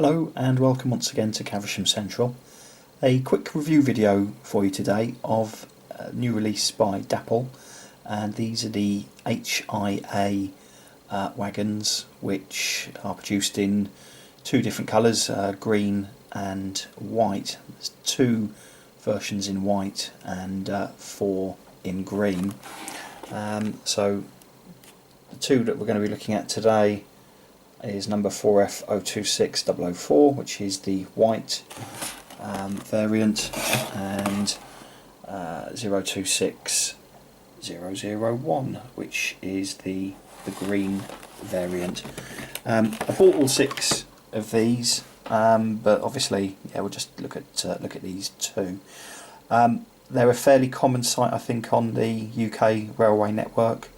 Hello and welcome once again to Caversham Central. A quick review video for you today of a new release by Dapol, and these are the HIA wagons, which are produced in two different colours, green and white. There's two versions in white and four in green. So the two that we're going to be looking at today is number 4F026004, which is the white variant, and 026001, which is the green variant. I bought all six of these, but obviously, yeah, we'll just look at these two. They're a fairly common sight, I think, on the UK railway network.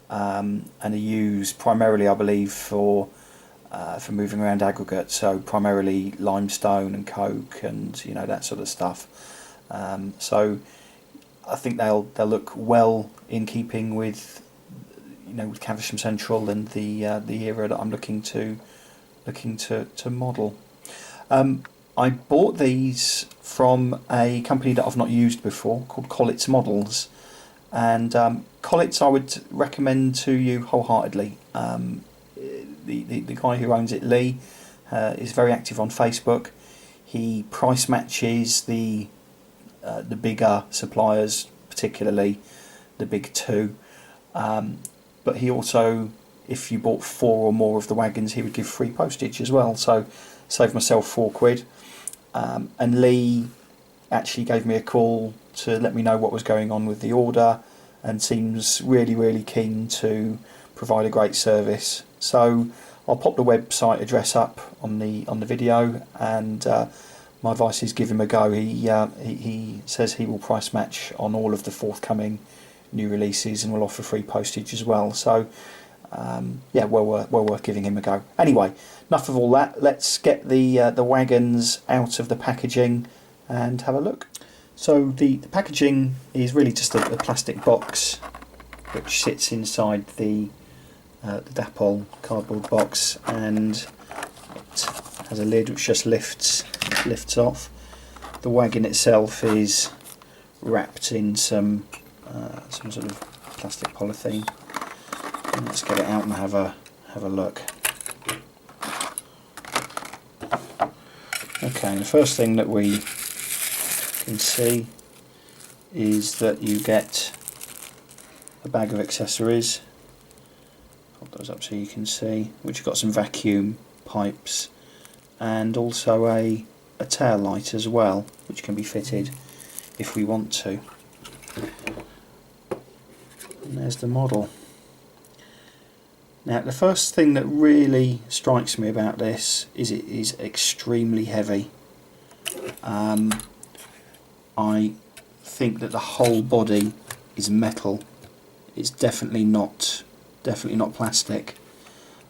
And are used primarily, I believe, for moving around aggregate, so primarily limestone and coke and that sort of stuff. So I think they'll look well in keeping with with Caversham Central and the era that I'm looking to model. I bought these from a company that I've not used before called Collett's Models. And Collett's I would recommend to you wholeheartedly. The guy who owns it, Lee, is very active on Facebook. He price matches the bigger suppliers, particularly the big two. But he also, if you bought 4 or more of the wagons, he would give free postage as well. So saved myself £4. And Lee actually gave me a call to let me know what was going on with the order, and seems really keen to provide a great service. So I'll pop the website address up on the video, and my advice is give him a go. He says he will price match on all of the forthcoming new releases and will offer free postage as well. So yeah, well worth giving him a go. Anyway, enough of all that. Let's get the wagons out of the packaging and have a look. So the packaging is really just a plastic box which sits inside the Dapol cardboard box, and it has a lid which just lifts off. The wagon itself is wrapped in some sort of plastic polythene. And let's get it out and have a look. Okay, the first thing that we can see is that you get a bag of accessories. Pop those up so you can see, which have got some vacuum pipes and also a tail light as well, which can be fitted if we want to. And there's the model. Now, the first thing that really strikes me about this is it is extremely heavy. I think that the whole body is metal. It's definitely not plastic.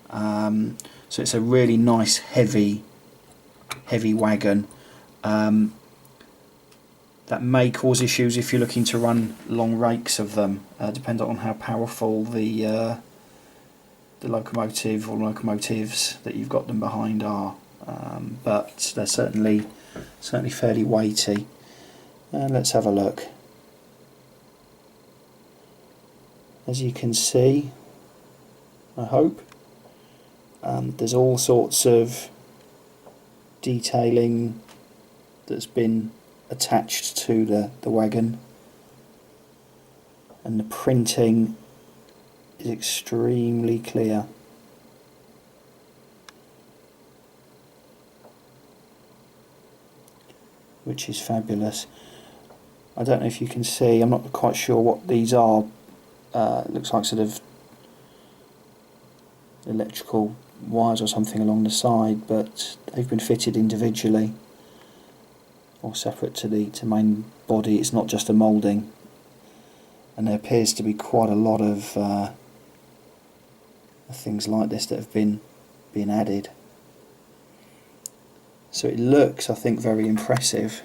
So it's a really nice heavy wagon. That may cause issues if you're looking to run long rakes of them, depending on how powerful the locomotive or locomotives that you've got them behind are. But they're certainly fairly weighty. Let's have a look. As you can see, I hope, there's all sorts of detailing that's been attached to the wagon, and the printing is extremely clear. Which is fabulous. I don't know if you can see, I'm not quite sure what these are. It looks like sort of electrical wires or something along the side, but they've been fitted individually or separate to the main body. It's not just a moulding, and there appears to be quite a lot of things like this that have been added. So it looks, I think, very impressive.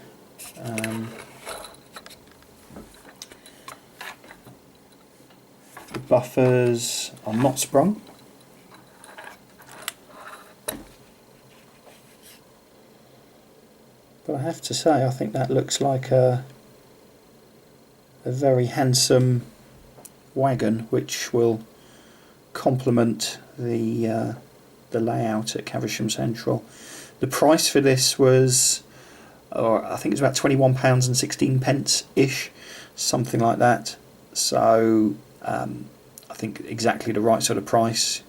The buffers are not sprung. But I have to say, I think that looks like a very handsome wagon, which will complement the layout at Caversham Central. The price for this was, I think it was about £21.16 ish, something like that. So I think exactly the right sort of price.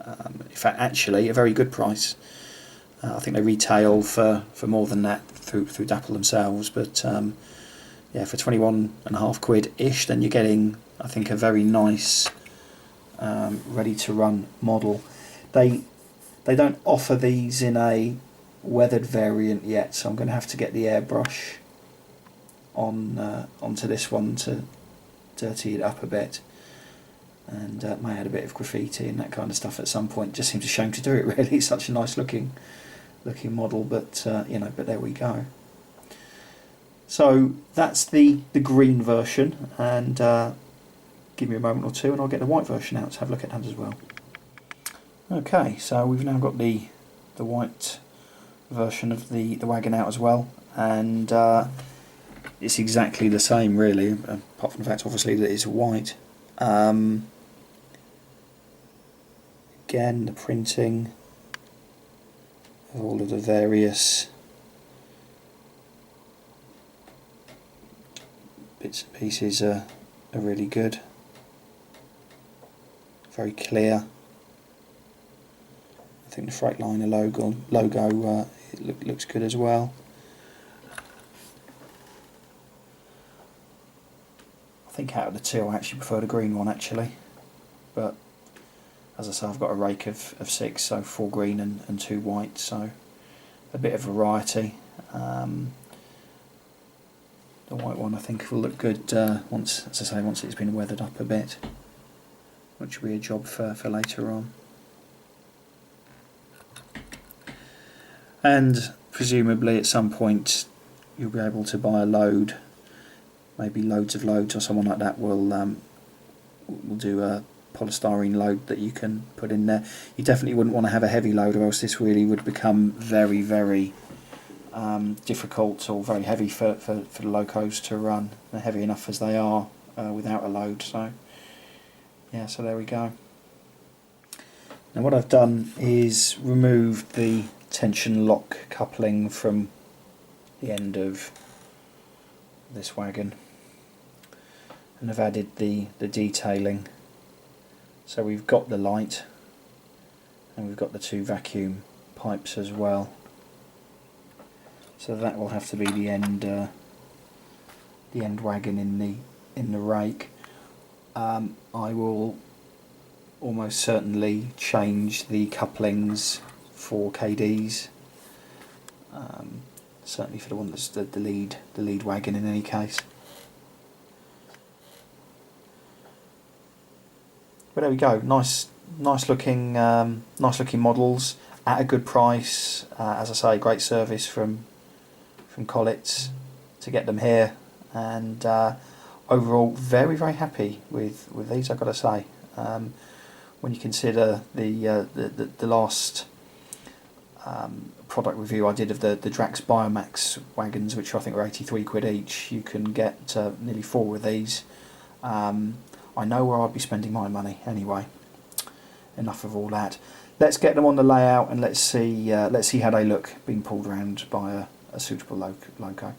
In fact, actually a very good price. I think they retail for more than that through Dapol themselves, but yeah, for 21.5 quid ish, then you're getting, I think, a very nice ready to run model. They don't offer these in a weathered variant yet, so I'm going to have to get the airbrush onto this one to dirty it up a bit, and may add a bit of graffiti and that kind of stuff at some point. Just seems a shame to do it, really. It's such a nice looking model, but you know, but there we go. So that's the green version, and give me a moment or two and I'll get the white version out to have a look at that as well. Okay, so we've now got the white version of the wagon out as well, and it's exactly the same, really, apart from the fact obviously that it's white. Again, the printing of all of the various bits and pieces are really good, very clear. I think the Freightliner logo looks good as well. I think out of the two I actually prefer the green one, actually, but as I say, I've got a rake of 6, so 4 green and 2 white, so a bit of variety. The white one I think will look good once, as I say, once it's been weathered up a bit, which will be a job for later on. And presumably at some point you'll be able to buy a load, maybe loads of loads, or someone like that will do a polystyrene load that you can put in there. You definitely wouldn't want to have a heavy load, or else this really would become very, very difficult, or very heavy for the locos to run. They're heavy enough as they are without a load. So yeah, so there we go. Now what I've done is removed the tension lock coupling from the end of this wagon, and I've added the detailing. So we've got the light, and we've got the 2 vacuum pipes as well. So that will have to be the end wagon in the rake. I will almost certainly change the couplings for KDs. Certainly for the one that's the lead wagon in any case. But there we go. Nice looking models at a good price. As I say, great service from Collets to get them here, and overall very happy with these, I've got to say. When you consider the last product review I did of the Drax Biomax wagons, which I think were 83 quid each, you can get nearly 4 of these. I know where I'd be spending my money anyway. Enough of all that. Let's get them on the layout, and let's see how they look being pulled around by a suitable loco.